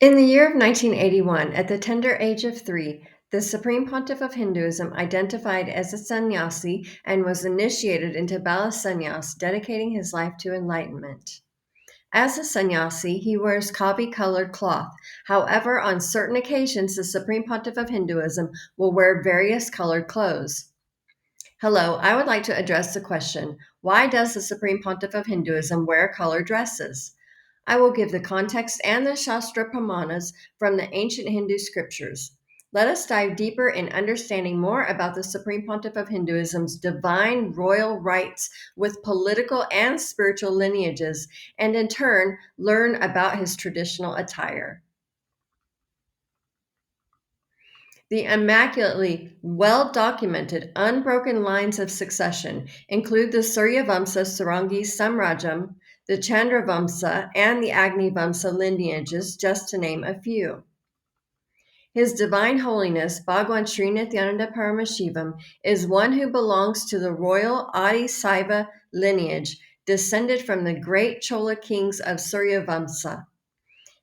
In the year of 1981, at the tender age of 3, the Supreme Pontiff of Hinduism identified as a sannyasi and was initiated into Bala Sannyas, dedicating his life to enlightenment. As a sannyasi, he wears kavi-colored cloth. However, on certain occasions, the Supreme Pontiff of Hinduism will wear various colored clothes. Hello, I would like to address the question, why does the Supreme Pontiff of Hinduism wear colored dresses? I will give the context and the Shastra Pramanas from the ancient Hindu scriptures. Let us dive deeper in understanding more about the Supreme Pontiff of Hinduism's divine royal rights with political and spiritual lineages, and in turn, learn about his traditional attire. The immaculately well documented, unbroken lines of succession include the Suryavamsa Sarangi Samrajam, the Chandravamsa, and the Agnivamsa lineages, just to name a few. His Divine Holiness, Bhagavan Sri Nithyananda ParaMaShivam, is one who belongs to the royal Adi Saiva lineage, descended from the great Chola kings of Suryavamsa.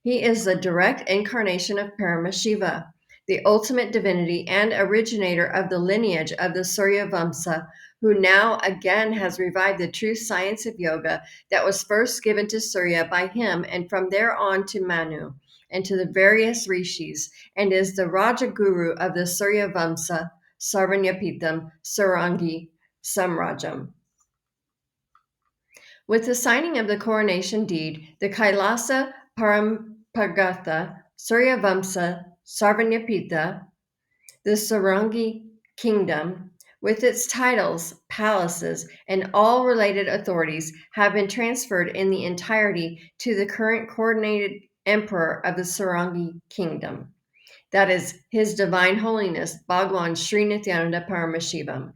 He is the direct incarnation of Paramashiva, the ultimate divinity and originator of the lineage of the Surya Vamsa, who now again has revived the true science of yoga that was first given to Surya by him and from there on to Manu and to the various rishis, and is the Raja Guru of the Surya Vamsa, Sarvanyapitam, Sarangi, Samrajam. With the signing of the coronation deed, the Kailasa Parampagatha Suryavamsa Sarvanyapita, the Sarangi kingdom, with its titles, palaces, and all related authorities, have been transferred in the entirety to the current coordinated emperor of the Sarangi kingdom. That is His Divine Holiness Bhagavan Sri Nithyananda Paramashivams.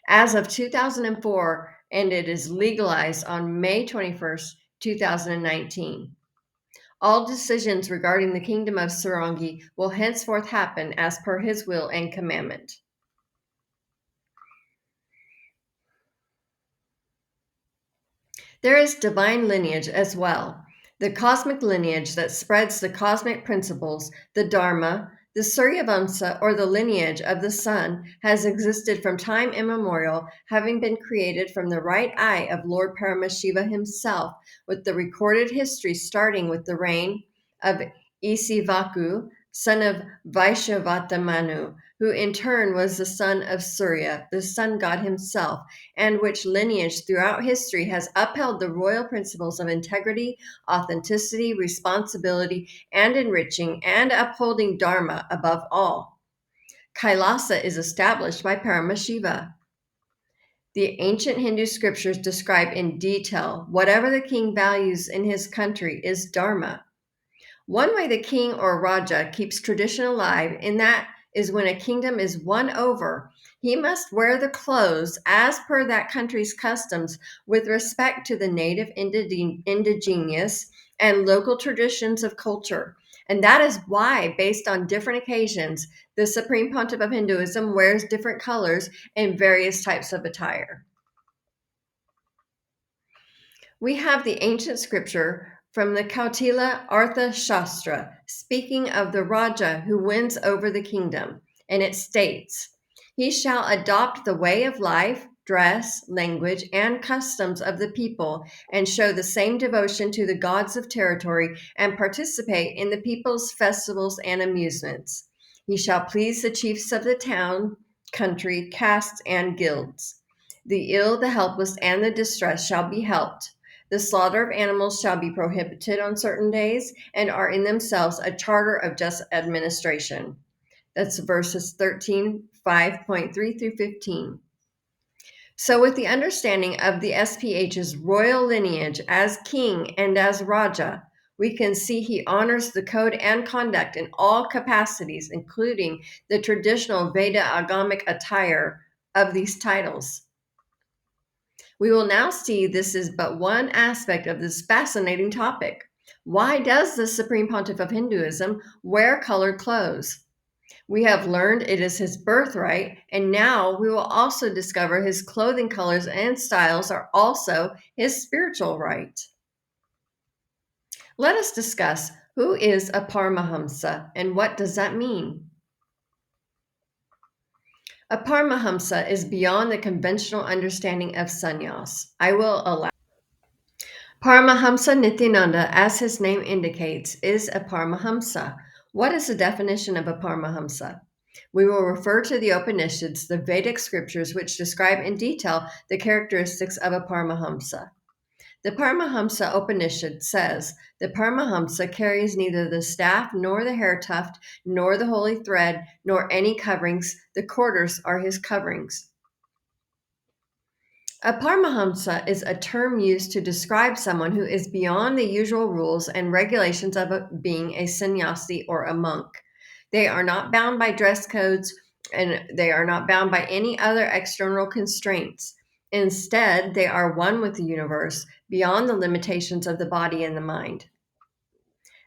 As of 2004, and it is legalized on May 21st, 2019. All decisions regarding the kingdom of Sarangi will henceforth happen as per his will and commandment. There is divine lineage as well, the cosmic lineage that spreads the cosmic principles, the Dharma. The Suryavamsa, or the lineage of the sun, has existed from time immemorial, having been created from the right eye of Lord Paramashiva himself, with the recorded history starting with the reign of Isivaku, son of Vaishyavatha Manu, who in turn was the son of Surya, the sun god himself, and which lineage throughout history has upheld the royal principles of integrity, authenticity, responsibility, and enriching and upholding Dharma above all. Kailasa is established by Paramashiva. The ancient Hindu scriptures describe in detail whatever the king values in his country is Dharma. One way the king or Raja keeps tradition alive in that is when a kingdom is won over, he must wear the clothes as per that country's customs with respect to the native indigenous and local traditions of culture. And that is why, based on different occasions, the Supreme Pontiff of Hinduism wears different colors and various types of attire. We have the ancient scripture from the Kautila Artha Shastra, speaking of the Raja who wins over the kingdom, and it states, "He shall adopt the way of life, dress, language, and customs of the people, and show the same devotion to the gods of territory, and participate in the people's festivals and amusements. He shall please the chiefs of the town, country, castes, and guilds. The ill, the helpless, and the distressed shall be helped. The slaughter of animals shall be prohibited on certain days and are in themselves a charter of just administration." That's verses 13, 5.3 through 15. So, with the understanding of the SPH's royal lineage as king and as Raja, we can see he honors the code and conduct in all capacities, including the traditional Veda agamic attire of these titles. We will now see this is but one aspect of this fascinating topic. Why does the Supreme Pontiff of Hinduism wear colored clothes? We have learned it is his birthright, and now we will also discover his clothing colors and styles are also his spiritual right. Let us discuss Who is a Paramahamsa and what does that mean? A Paramahamsa is beyond the conventional understanding of sannyas. I will allow. Paramahamsa Nithyananda, as his name indicates, is a Paramahamsa. What is the definition of a Paramahamsa? We will refer to the Upanishads, the Vedic scriptures, which describe in detail the characteristics of a Paramahamsa. The Paramahamsa Upanishad says the Paramahamsa carries neither the staff, nor the hair tuft, nor the holy thread, nor any coverings. The quarters are his coverings. A Paramahamsa is a term used to describe someone who is beyond the usual rules and regulations of being a sannyasi or a monk. They are not bound by dress codes and they are not bound by any other external constraints. Instead, they are one with the universe, beyond the limitations of the body and the mind.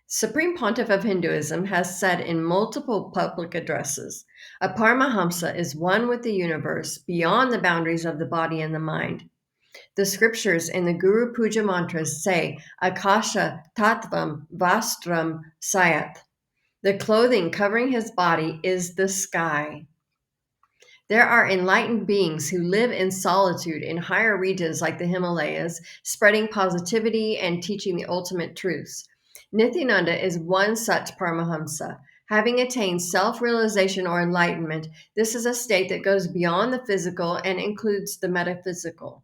Supreme Pontiff of Hinduism has said in multiple public addresses, a Paramahamsa is one with the universe, beyond the boundaries of the body and the mind. The scriptures in the Guru Puja mantras say, Akasha Tattvam Vastram Sayat. The clothing covering his body is the sky. There are enlightened beings who live in solitude in higher regions like the Himalayas, spreading positivity and teaching the ultimate truths. Nithyananda is one such Paramahamsa. Having attained self-realization or enlightenment, this is a state that goes beyond the physical and includes the metaphysical.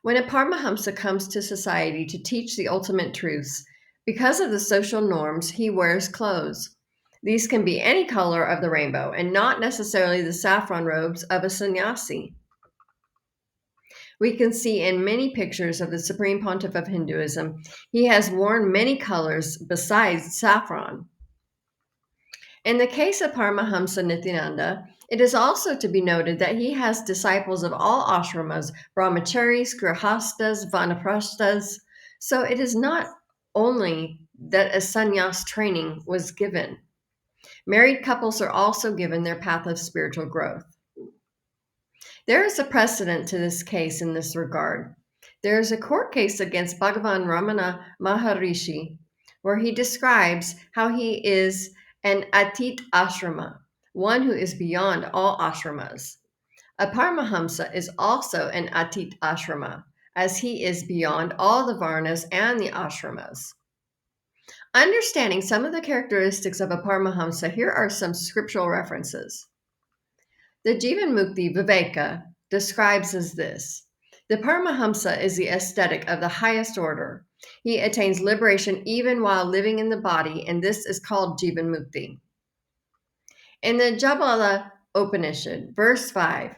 When a Paramahamsa comes to society to teach the ultimate truths, because of the social norms, he wears clothes. These can be any color of the rainbow and not necessarily the saffron robes of a sannyasi. We can see in many pictures of the Supreme Pontiff of Hinduism, he has worn many colors besides saffron. In the case of Paramahamsa Nithyananda, it is also to be noted that he has disciples of all ashramas, brahmacharis, grihastas, vanaprasthas. So it is not only that a sannyas training was given. Married couples are also given their path of spiritual growth. There is a precedent to this case in this regard. There is a court case against Bhagavan Ramana Maharishi, where he describes how he is an atit ashrama, one who is beyond all ashramas. A Paramahamsa is also an atit ashrama, as he is beyond all the varnas and the ashramas. Understanding some of the characteristics of a Paramahamsa, here are some scriptural references. The Jivan Mukti Viveka describes as this. The Paramahamsa is the ascetic of the highest order. He attains liberation even while living in the body, and this is called Jivan Mukti. In the Jabala Upanishad, verse 5,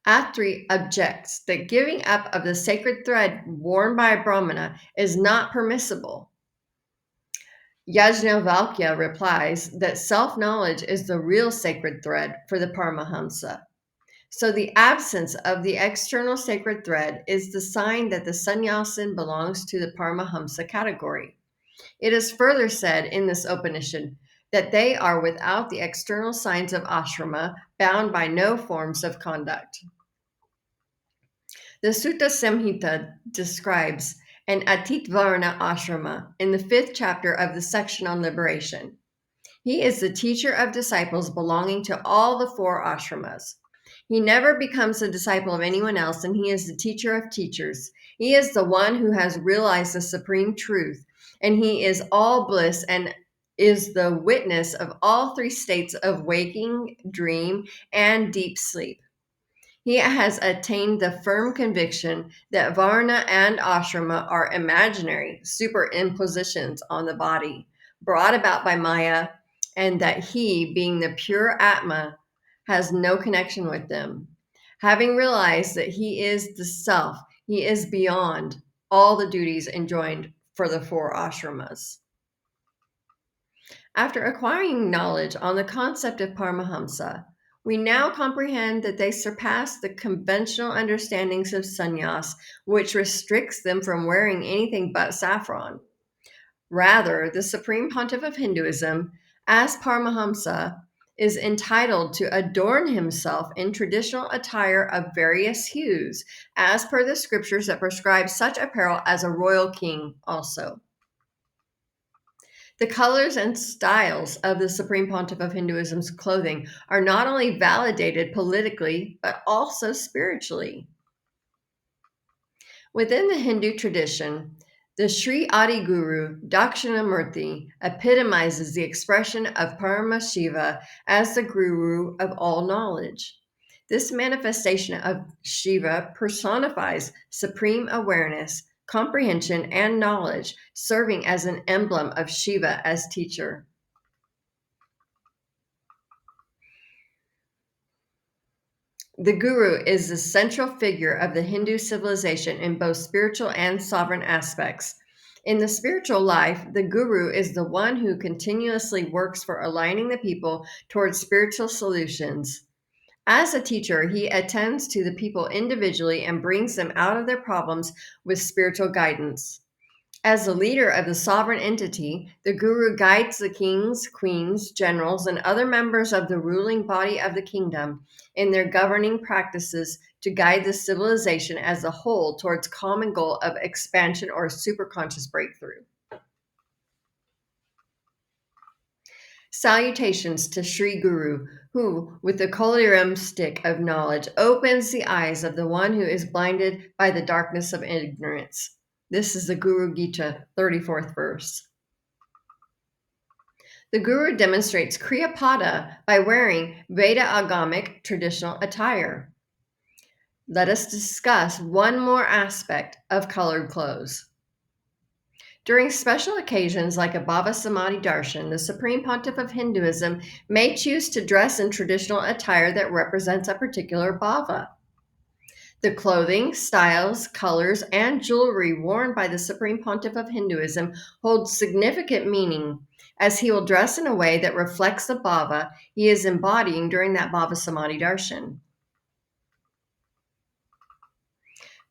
Atri objects that giving up of the sacred thread worn by a Brahmana is not permissible. Yajnavalkya replies that self-knowledge is the real sacred thread for the Paramahamsa. So the absence of the external sacred thread is the sign that the sannyasin belongs to the Paramahamsa category. It is further said in this Upanishad that they are without the external signs of ashrama, bound by no forms of conduct. The Sutta Samhita describes an Atitvarna ashrama in the 5th chapter of the section on liberation. He is the teacher of disciples belonging to all the 4 ashramas. He never becomes a disciple of anyone else, and he is the teacher of teachers. He is the one who has realized the supreme truth, and he is all bliss and is the witness of all 3 states of waking, dream, and deep sleep. He has attained the firm conviction that Varna and Ashrama are imaginary superimpositions on the body, brought about by Maya, and that he, being the pure Atma, has no connection with them. Having realized that he is the self, he is beyond all the duties enjoined for the 4 ashramas. After acquiring knowledge on the concept of Paramahamsa, we now comprehend that they surpass the conventional understandings of sannyas, which restricts them from wearing anything but saffron. Rather, the Supreme Pontiff of Hinduism, as Paramahamsa, is entitled to adorn himself in traditional attire of various hues, as per the scriptures that prescribe such apparel as a royal king also. The colors and styles of the Supreme Pontiff of Hinduism's clothing are not only validated politically, but also spiritually. Within the Hindu tradition, the Sri Adi Guru Dakshinamurti epitomizes the expression of Paramashiva as the guru of all knowledge. This manifestation of Shiva personifies supreme awareness, comprehension, and knowledge, serving as an emblem of Shiva as teacher. The guru is the central figure of the Hindu civilization in both spiritual and sovereign aspects. In the spiritual life, the guru is the one who continuously works for aligning the people towards spiritual solutions. As a teacher, he attends to the people individually and brings them out of their problems with spiritual guidance. As the leader of the sovereign entity, the guru guides the kings, queens, generals, and other members of the ruling body of the kingdom in their governing practices to guide the civilization as a whole towards common goal of expansion or superconscious breakthrough. Salutations to Sri Guru, who, with the Koliram stick of knowledge, opens the eyes of the one who is blinded by the darkness of ignorance. This is the Guru Gita, 34th verse. The Guru demonstrates Kriya Pada by wearing Veda Agamic traditional attire. Let us discuss one more aspect of colored clothes. During special occasions like a Bhava Samadhi Darshan, the Supreme Pontiff of Hinduism may choose to dress in traditional attire that represents a particular bhava. The clothing, styles, colors, and jewelry worn by the Supreme Pontiff of Hinduism hold significant meaning, as he will dress in a way that reflects the bhava he is embodying during that Bhava Samadhi Darshan.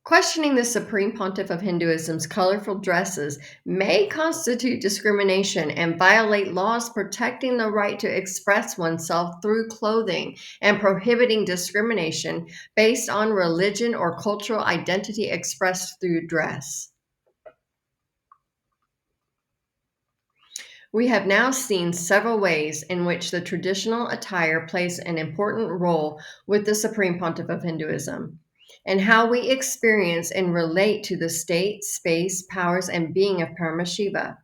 Questioning the Supreme Pontiff of Hinduism's colorful dresses may constitute discrimination and violate laws protecting the right to express oneself through clothing and prohibiting discrimination based on religion or cultural identity expressed through dress. We have now seen several ways in which the traditional attire plays an important role with the Supreme Pontiff of Hinduism, and how we experience and relate to the state, space, powers, and being of Paramashiva.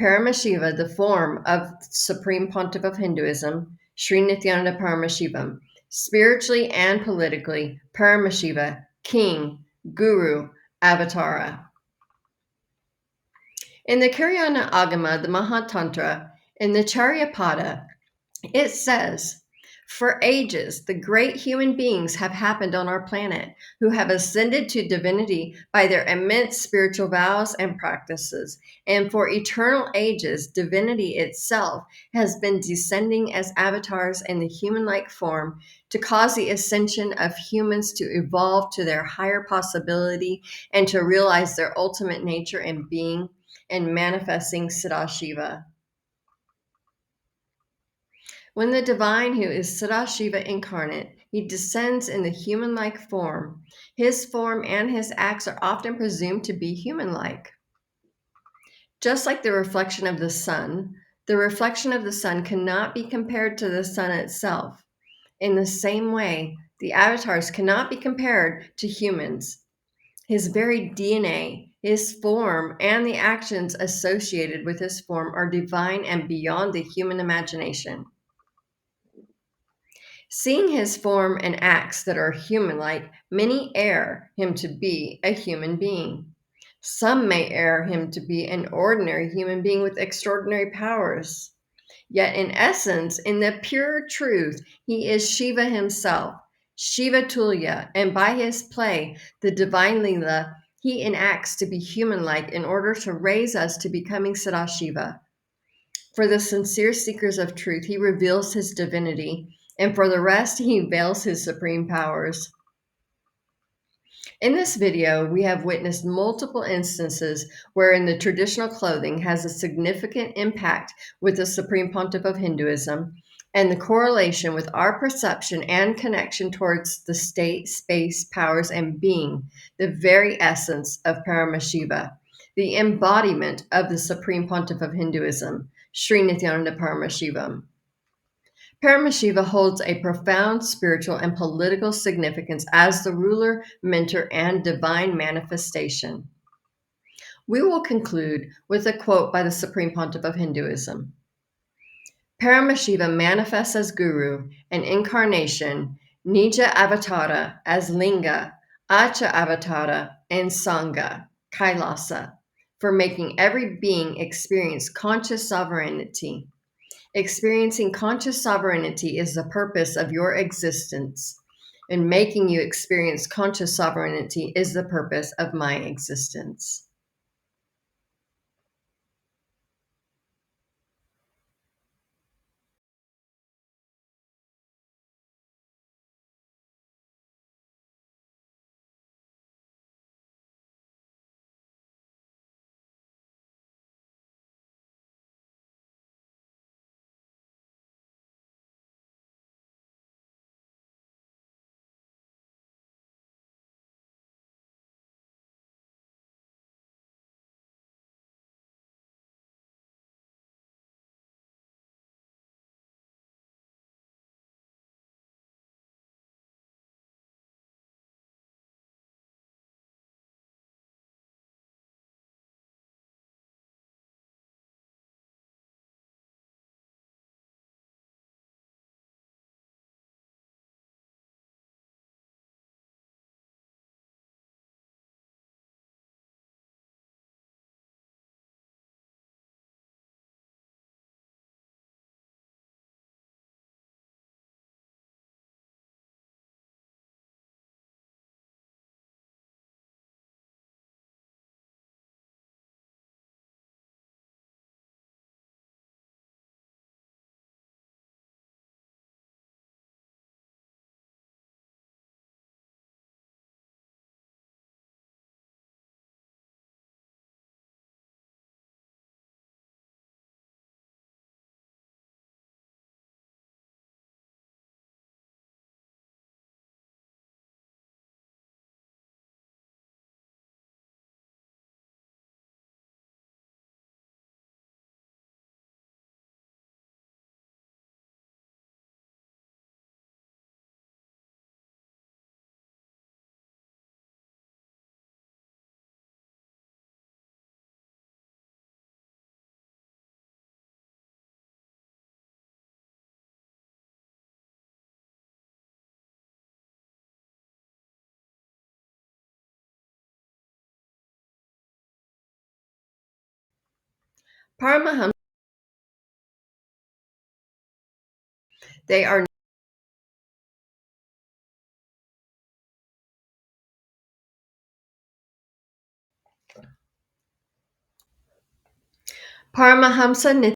Paramashiva, the form of Supreme Pontiff of Hinduism, Sri Nithyananda Paramashivams, spiritually and politically, Paramashiva, King, Guru, Avatara. In the Kiryana Agama, the Mahatantra, in the Charyapada, it says, "For ages, the great human beings have happened on our planet who have ascended to divinity by their immense spiritual vows and practices. And for eternal ages, divinity itself has been descending as avatars in the human-like form to cause the ascension of humans to evolve to their higher possibility and to realize their ultimate nature and being and manifesting Sadashiva." When the divine, who is Sadashiva incarnate, he descends in the human-like form. His form and his acts are often presumed to be human-like. Just like the reflection of the sun cannot be compared to the sun itself. In the same way, the avatars cannot be compared to humans. His very DNA, his form, and the actions associated with his form are divine and beyond the human imagination. Seeing his form and acts that are human-like, many err him to be a human being. Some may err him to be an ordinary human being with extraordinary powers. Yet in essence, in the pure truth, he is Shiva himself, Shiva Tulya, and by his play, the divine Leela, he enacts to be human-like in order to raise us to becoming Sadashiva. For the sincere seekers of truth, he reveals his divinity, and for the rest, he veils his supreme powers. In this video, we have witnessed multiple instances wherein the traditional clothing has a significant impact with the Supreme Pontiff of Hinduism and the correlation with our perception and connection towards the state, space, powers, and being, the very essence of Paramashiva, the embodiment of the Supreme Pontiff of Hinduism, Sri Nithyananda Paramashivams. Paramashiva holds a profound spiritual and political significance as the ruler, mentor, and divine manifestation. We will conclude with a quote by the Supreme Pontiff of Hinduism. Paramashiva manifests as Guru, an incarnation, Nija Avatara as Linga, Acha Avatara, and Sangha, Kailasa, for making every being experience conscious sovereignty. Experiencing conscious sovereignty is the purpose of your existence, and making you experience conscious sovereignty is the purpose of my existence. Paramaham, they are Paramahamsa